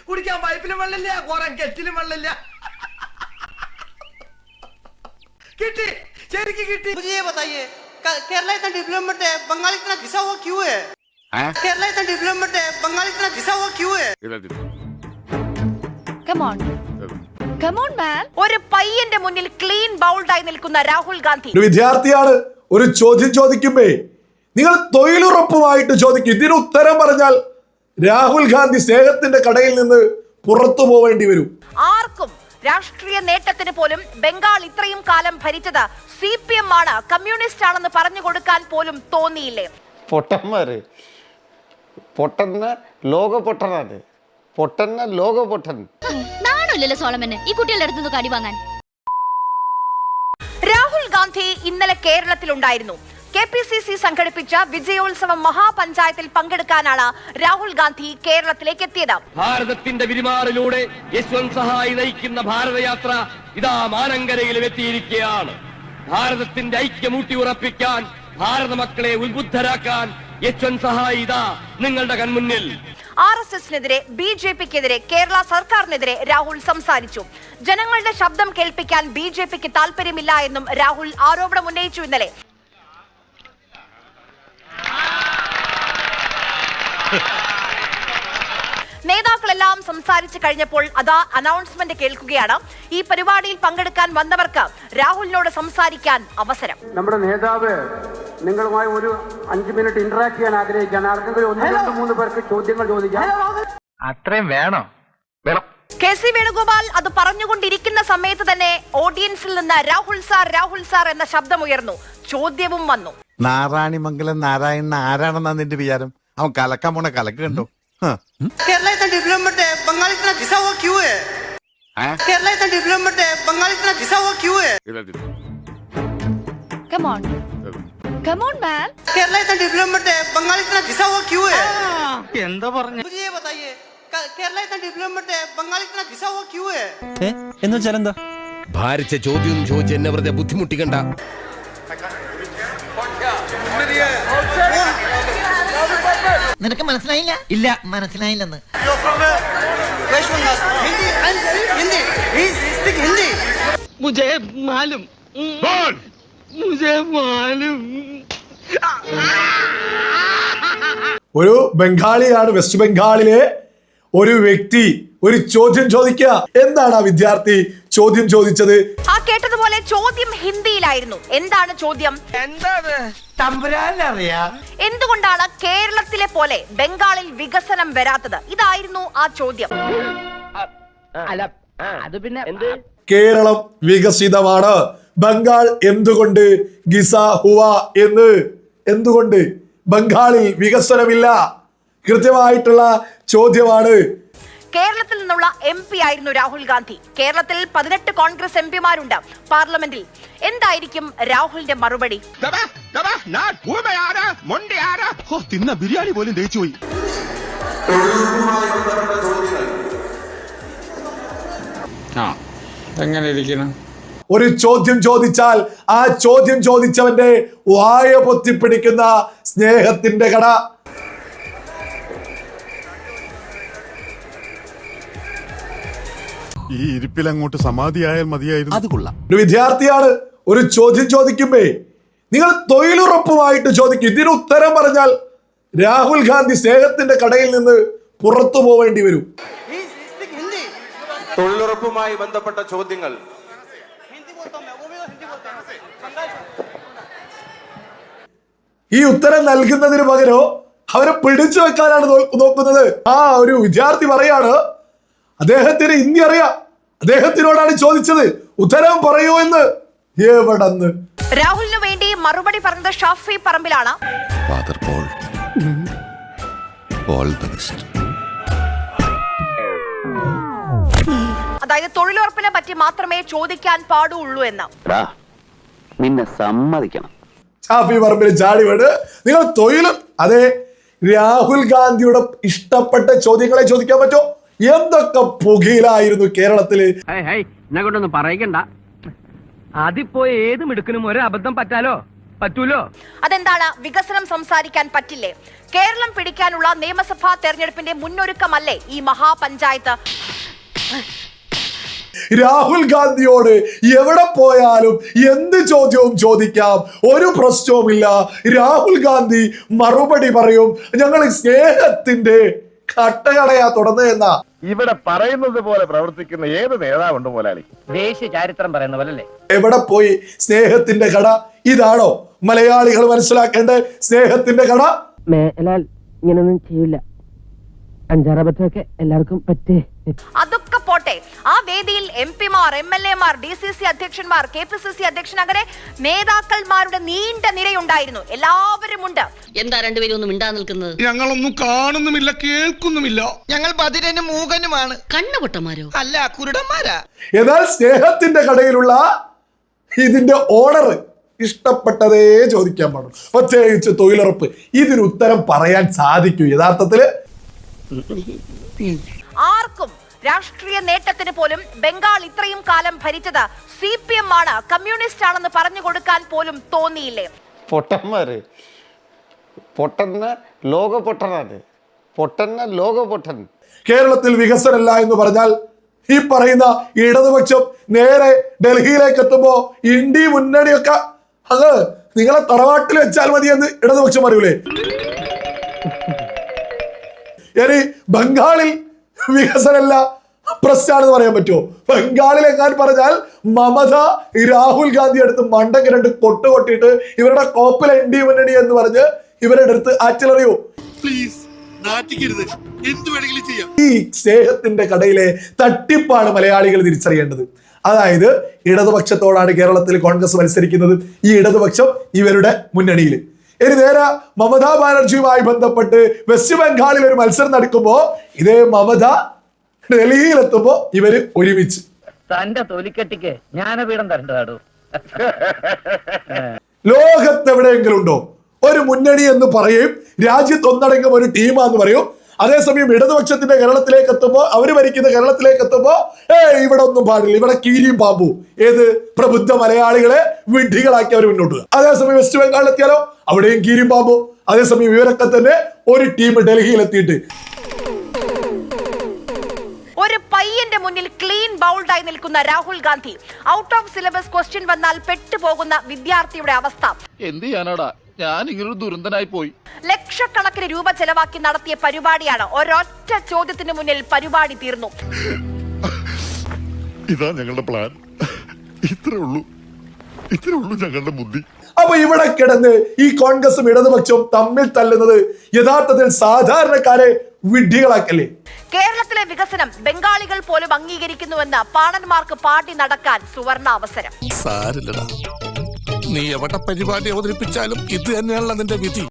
കുടിക്കാൻ പൈപ്പിലും വെള്ളമില്ല, കുറെ കെറ്റിലും വെള്ളമില്ല. കിട്ടി, ശരിക്കും കിട്ടി. मुझे ये बताइए केरला इतना डेवलपमेंट है, बंगाल इतना घिसा हुआ क्यों है? केरला इतना डेवलपमेंट है, बंगाल इतना घिसा हुआ क्यों है? Come on man. ഒരു പയ്യന്റെ മുന്നിൽ ക്ലീൻ ബൗൾഡായി നിൽക്കുന്ന രാഹുൽ ഗാന്ധി ഒരു വിദ്യാർത്ഥിയാണ്. ഒരു ചോദ്യം ചോദിക്കുമ്പേ നിങ്ങൾ തൊഴിലുറപ്പുമായിട്ട് ചോദിക്കും. ഇതിന് ഉത്തരം പറഞ്ഞാൽ രാഹുൽ ഗാന്ധി സ്നേഹത്തിന്റെ കടയിൽ നിന്ന് പുറത്തു പോവേണ്ടി വരും. ആർക്കും രാഷ്ട്രീയ നേട്ടത്തിന് പോലും ബംഗാൾ ഇത്രയും കാലം ഭരിച്ചത് CPM ആണ്, കമ്മ്യൂണിസ്റ്റ് ആണെന്ന് പറഞ്ഞു കൊടുക്കാൻ പോലും തോന്നിയില്ലേ? പൊട്ടന്മാര് പൊട്ടന്ന ലോക പൊട്ടനാണ്, പൊട്ടന്ന ലോക പൊട്ടൻ. നാണല്ലോ സോളമന് ഈ കുട്ടികളുടെ അടുത്ത് കടി വാങ്ങാൻ. രാഹുൽ ഗാന്ധി ഇന്നലെ കേരളത്തിലുണ്ടായിരുന്നു. KPCC സംഘടിപ്പിച്ച വിജയോത്സവം മഹാപഞ്ചായത്തിൽ പങ്കെടുക്കാനാണ് രാഹുൽ ഗാന്ധി കേരളത്തിലേക്ക് എത്തിയത്. ഭാരതത്തിന്റെ വിരിമാറിലൂടെ യശ്വന്ത് സഹായി നയിക്കുന്ന ഭാരതയാത്ര ഇതാ മാനങ്കരയിലും എത്തിയിരിക്കുകയാണ്. ഭാരതത്തിന്റെ ഐക്യം ഊട്ടിയുറപ്പിക്കാൻ, ഭാരത മക്കളെ ഉത്ബുദ്ധരാക്കാൻ യശ്വന്ത് സഹായി ഇതാ നിങ്ങളുടെ കൺമുന്നിൽ. RSSനെതിരെ, BJPക്കെതിരെ, കേരള സർക്കാരിനെതിരെ രാഹുൽ സംസാരിച്ചു. ജനങ്ങളുടെ ശബ്ദം കേൾപ്പിക്കാൻ BJPക്ക് താല്പര്യമില്ല എന്നും രാഹുൽ ആരോപണം ഉന്നയിച്ചു. ഇന്നലെ നേതാക്കളെല്ലാം സംസാരിച്ചു കഴിഞ്ഞപ്പോൾ അതാ അനൗൺസ്മെന്റ് കേൾക്കുകയാണ്. ഈ പരിപാടിയിൽ പങ്കെടുക്കാൻ വന്നവർക്ക് രാഹുലിനോട് സംസാരിക്കാൻ അവസരം. നമ്മുടെ നേതാവ് നിങ്ങളുമായി ഒരു 5 മിനിറ്റ് ഇന്ററാക്ട് ചെയ്യാൻ ആഗ്രഹിക്കുകയാണ്. ആർക്കെങ്കിലും 1-2-3 പേർക്ക് ചോദ്യങ്ങൾ ചോദിക്കാം. അത്രയും വേണോ? വേണം. KC വേണുഗോപാൽ അത് പറഞ്ഞുകൊണ്ടിരിക്കുന്ന സമയത്ത് തന്നെ ഓഡിയൻസിൽ നിന്ന് രാഹുൽ സാർ എന്ന ശബ്ദമുയർന്നു. ചോദ്യവും വന്നു. നാരായണിമംഗലം നാരായണൻ ആരാണെന്നാ നിന്റെ വിചാരം? അവൻ കലക്കാൻ പോണ കലക്ക് കണ്ടോ? केरला इतना डेवलपमेंट है, बंगाल इतना घिसा हुआ क्यों है? केरला इतना डेवलपमेंट है, बंगाल इतना घिसा हुआ क्यों है? Come on man. केरला इतना डेवलपमेंट है, बंगाल इतना घिसा हुआ क्यों है? എന്താ പറഞ്ഞു? मुझे ये बताइए केरला इतना डेवलपमेंट है, बंगाल इतना घिसा हुआ क्यों है? എന്ന് വെച്ചാൽ എന്താ? ഭാരിച്ച ചോദ്യം ചോദിച്ച് എന്നെ വെറുതെ ബുദ്ധിമുട്ടിക്കണ്ട. നിനക്ക് മനസ്സിലായില്ല? ഇല്ല, മനസ്സിലായില്ലെന്ന്. West Bengal Hindi speak Hindi. മുझേ മാലൂം മുझേ മാലൂം. ഒരു ബംഗാളിയാണ്, വെസ്റ്റ് ബംഗാളിലെ ഒരു വ്യക്തി ഒരു ചോദ്യം ചോദിക്കുക. എന്താണ് ആ വിദ്യാർത്ഥി ചോദ്യം ചോദിച്ചത്? ആ കേട്ടതുപോലെ ചോദ്യം ഹിന്ദിയിലായിരുന്നു. എന്താണ് ചോദ്യം? എന്തുകൊണ്ടാണ് കേരളത്തിലെ പോലെ ബംഗാളിൽ വികസനം വരാത്തത്? ഇതായിരുന്നു ആ ചോദ്യം. അത് പിന്നെ കേരളം വികസിതമാണ്, ബംഗാൾ എന്തുകൊണ്ട് ഗിസ ഹുവ എന്ന്? എന്തുകൊണ്ട് ബംഗാളിൽ വികസനമില്ല? കൃത്യമായിട്ടുള്ള ചോദ്യമാണ്. കേരളത്തിൽ നിന്നുള്ള MP ആയിരുന്നു രാഹുൽ ഗാന്ധി. കേരളത്തിൽ 18 കോൺഗ്രസ് MPമാരുണ്ട് പാർലമെന്റിൽ. എന്തായിരിക്കും രാഹുലിന്റെ മറുപടി? തിന്ന ബിരിയാണി പോലും ദഹിച്ചു പോയി. എങ്ങനെ ഇരിക്കണം? ഒരു ചോദ്യം ചോദിച്ചാൽ ആ ചോദ്യം ചോദിച്ചവന്റെ വായ പൊത്തിപ്പിടിക്കുന്ന സ്നേഹത്തിന്റെ കട. ഈ ഇരിപ്പിലങ്ങോട്ട് സമാധിയായാൽ മതിയായിരുന്നു. അത് കൊള്ളാം. ഒരു വിദ്യാർത്ഥിയാണ്. ഒരു ചോദ്യം ചോദിക്കുമ്പേ നിങ്ങൾ തൊഴിലുറപ്പുമായിട്ട് ചോദിക്കും. ഇതിന് ഉത്തരം പറഞ്ഞാൽ രാഹുൽ ഗാന്ധി സ്നേഹത്തിന്റെ കടയിൽ നിന്ന് പുറത്തു പോവേണ്ടി വരും. തൊഴിലുറപ്പുമായി ബന്ധപ്പെട്ട ചോദ്യങ്ങൾ ഈ ഉത്തരം നൽകുന്നതിന് പകരം അവരെ പിടിച്ചു വെക്കാനാണ് നോക്കുന്നത്. ആ ഒരു വിദ്യാർത്ഥി പറയാണ് അദ്ദേഹത്തിന് ഹിന്ദി അറിയാം, അദ്ദേഹത്തിനോടാണ് ചോദിച്ചത്, ഉത്തരം പറയൂ എന്ന്. എവിടെന്ന്? രാഹുലിന് വേണ്ടി മറുപടി പറഞ്ഞത് ഷാഫി പറമ്പിലാണ്. അതായത് തൊഴിലുറപ്പിനെ പറ്റി മാത്രമേ ചോദിക്കാൻ പാടുള്ളൂ എന്ന്. നിന്നെ സമ്മതിക്കണം. ഷാഫി പറമ്പിൽ ചാടി വീട് നിങ്ങൾ തൊഴിലും. അതെ, രാഹുൽ ഗാന്ധിയുടെ ഇഷ്ടപ്പെട്ട ചോദ്യങ്ങളെ ചോദിക്കാൻ പറ്റോ? എന്തൊക്കെ പുകയിലായിരുന്നു കേരളത്തില്. എന്നെ കൊണ്ടൊന്നും പറയിക്കണ്ട. അതിപ്പോ ഏത് മിടുക്കനും ഒരു അബദ്ധം പറ്റാലോ. പറ്റൂലോ? അതെന്താണ്? വികസനം സംസാരിക്കാൻ പറ്റില്ലേ? കേരളം പിടിക്കാനുള്ള നിയമസഭാ തെരഞ്ഞെടുപ്പിന്റെ മുന്നൊരുക്കമല്ലേ ഈ മഹാപഞ്ചായത്ത്? രാഹുൽ ഗാന്ധിയോട് എവിടെ പോയാലും എന്ത് ചോദ്യവും ചോദിക്കാം, ഒരു പ്രശ്നവുമില്ല. രാഹുൽ ഗാന്ധി മറുപടി പറയും. ഞങ്ങൾ സ്നേഹത്തിന്റെ കട്ടകടയാ തുടർന്നെന്നാ ഇവിടെ പറയുന്നത് പോലെ പ്രവർത്തിക്കുന്ന ഏത് നേതാവുണ്ട് മുതലാളി? ദേശീയ ചരിത്രം പറയുന്ന പോലെ അല്ലേ? എവിടെ പോയി സ്നേഹത്തിന്റെ കട? ഇതാണോ മലയാളികൾ മനസ്സിലാക്കേണ്ട സ്നേഹത്തിന്റെ കട? മേലാൽ ഇങ്ങനൊന്നും ചെയ്യില്ല. അഞ്ചാറബത്തൊക്കെ എല്ലാവർക്കും പറ്റേ. അതൊക്കെ പോട്ടെ, ആ വേദിയിൽ MP-മാർ, MLA-മാർ, DCC അധ്യക്ഷന്മാർ, KPCC അധ്യക്ഷൻ, അങ്ങനെ നേതാക്കന്മാരുടെ നീണ്ട നിരയുണ്ടായിരുന്നു. എല്ലാവരും ഉണ്ട്. എന്താ രണ്ടുപേരും ഒന്നും മിണ്ടാ നിൽക്കുന്നത്? ഞങ്ങളൊന്നും കാണുന്നുമില്ല, കേൾക്കുന്നുമില്ല. ഞങ്ങൾ ബദിരനും മൂകനുമാണ്. കണ്ണുപൊട്ടന്മാരോ? അല്ല, കുരുടന്മാരാ. എന്നാൽ സ്നേഹത്തിന്റെ കടയിലുള്ള ഇതിന്റെ ഓണർ ഇഷ്ടപ്പെട്ടതേ ചോദിക്കാൻ പാടും, പ്രത്യേകിച്ച് തൊഴിലുറപ്പ്. ഇതിന് ഉത്തരം പറയാൻ സാധിക്കൂ യഥാർത്ഥത്തില്? ആർക്കും രാഷ്ട്രീയ നേട്ടത്തിന് പോലും ബംഗാൾ ഇത്രയും കാലം ഭരിച്ചത് CPM ആണ്, കമ്മ്യൂണിസ്റ്റ് ആണെന്ന് പറഞ്ഞു കൊടുക്കാൻ പോലും തോന്നിയില്ലേ? പൊട്ടന്മാര്, പൊട്ടന്ന ലോക പൊട്ടനാണ്, പൊട്ടന്ന ലോക പൊട്ടൻ. കേരളത്തിൽ വികസനമില്ല എന്ന് പറഞ്ഞാൽ ഈ പറയുന്ന ഇടതുപക്ഷം നേരെ ഡൽഹിയിലേക്ക് എത്തുമ്പോ ഇന്ത്യ മുന്നണിയൊക്കെ അത് നിങ്ങളെ തറവാട്ടിൽ വെച്ചാൽ മതി എന്ന് ഇടതുപക്ഷം പറയൂലേ? ഇനി ബംഗാളിൽ വികസനമല്ല പ്രശ്നമാണെന്ന് പറയാൻ പറ്റുമോ? ബംഗാളിൽ എങ്ങാൻ പറഞ്ഞാൽ മമത രാഹുൽ ഗാന്ധി അടുത്ത് മണ്ടയ്ക്ക് രണ്ട് കൊട്ട് കൊട്ടിയിട്ട് ഇവരുടെ കോപ്പിൽ NDA മുന്നണി എന്ന് പറഞ്ഞ് ഇവരുടെ അടുത്ത് ആറ്റിലറിയോ? ഈ സ്നേഹത്തിന്റെ കടയിലെ തട്ടിപ്പാണ് മലയാളികൾ തിരിച്ചറിയേണ്ടത്. അതായത് ഇടതുപക്ഷത്തോടാണ് കേരളത്തിൽ കോൺഗ്രസ് മത്സരിക്കുന്നത്. ഈ ഇടതുപക്ഷം ഇവരുടെ മുന്നണിയിൽ. ഇനി നേരെ മമതാ ബാനർജിയുമായി ബന്ധപ്പെട്ട് വെസ്റ്റ് ബംഗാളിൽ ഒരു മത്സരം നടക്കുമ്പോ ഇതേ മമത ഡൽഹിയിലെത്തുമ്പോ ഇവര് ഒരുമിച്ച്. തന്റെ തൊലിക്കെട്ടിക്ക് ജ്ഞാനപീഠം തരേണ്ടതാടോ. ലോകത്തെവിടെയെങ്കിലും ഉണ്ടോ ഒരു മുന്നണി എന്ന് പറയും, രാജ്യത്ത് ഒന്നടങ്കം ഒരു ടീമാന്ന് പറയും, അതേസമയം ഇടതുപക്ഷത്തിന്റെ കേരളത്തിലേക്ക് എത്തുമ്പോ, അവര് ഭരിക്കുന്ന കേരളത്തിലേക്ക് എത്തുമ്പോ ഇവിടെ ഒന്നും പാടില്ല, ഇവിടെ കീരിയും പാമ്പു. ഏത് പ്രബുദ്ധ മലയാളികളെ വിഡ്ഢികളാക്കി അവർ മുന്നോട്ട് പോകുക. അതേസമയം വെസ്റ്റ് ബംഗാളിൽ എത്തിയാലോ അവിടെയും കീരിയും പാമ്പു. അതേസമയം ഇവരൊക്കെ തന്നെ ഒരു ടീം ഡൽഹിയിൽ എത്തിയിട്ട് ഒരു പയ്യന്റെ മുന്നിൽ ക്ലീൻ ബൗൾഡായി നിൽക്കുന്ന Rahul Gandhi, out of syllabus question വന്നാൽ പെട്ടുപോകുന്ന വിദ്യാർത്ഥിയുടെ അവസ്ഥ. എന്ത് ചെയ്യാനാടാ, ഞാൻ ഇങ്ങനൊരു ദുരന്തനായി പോയി. ലക്ഷക്കണക്കിന് രൂപ ചെലവാക്കി നടത്തിയ പരിപാടിയാണ്. ഒരൊറ്റ ചോദ്യത്തിന് മുന്നിൽ പരിപാടി തീർന്നു. ഇതാ ഞങ്ങളുടെ പ്ലാൻ. ഇത്രേ ഉള്ളൂ ഞങ്ങളുടെ ബുദ്ധി. അപ്പൊ ഇവിടെ കിടന്ന് ഈ കോൺഗ്രസും ഇടതുപക്ഷവും തമ്മിൽ തല്ലുന്നത് യഥാർത്ഥത്തിൽ സാധാരണക്കാരെ വിഡ്ഢികളാക്കല്ലേ? കേരളത്തിലെ വികസനം ബംഗാളികൾ പോലും അംഗീകരിക്കുന്നുവെന്ന് പാണന്മാർക്ക് പാടി നടക്കാൻ സുവർണ അവസരം. സാരില്ലടാ, നീ എവിടെ പരിപാടി അവതരിപ്പിച്ചാലും ഇത് തന്നെയാണല്ലോ നിന്റെ വിധി.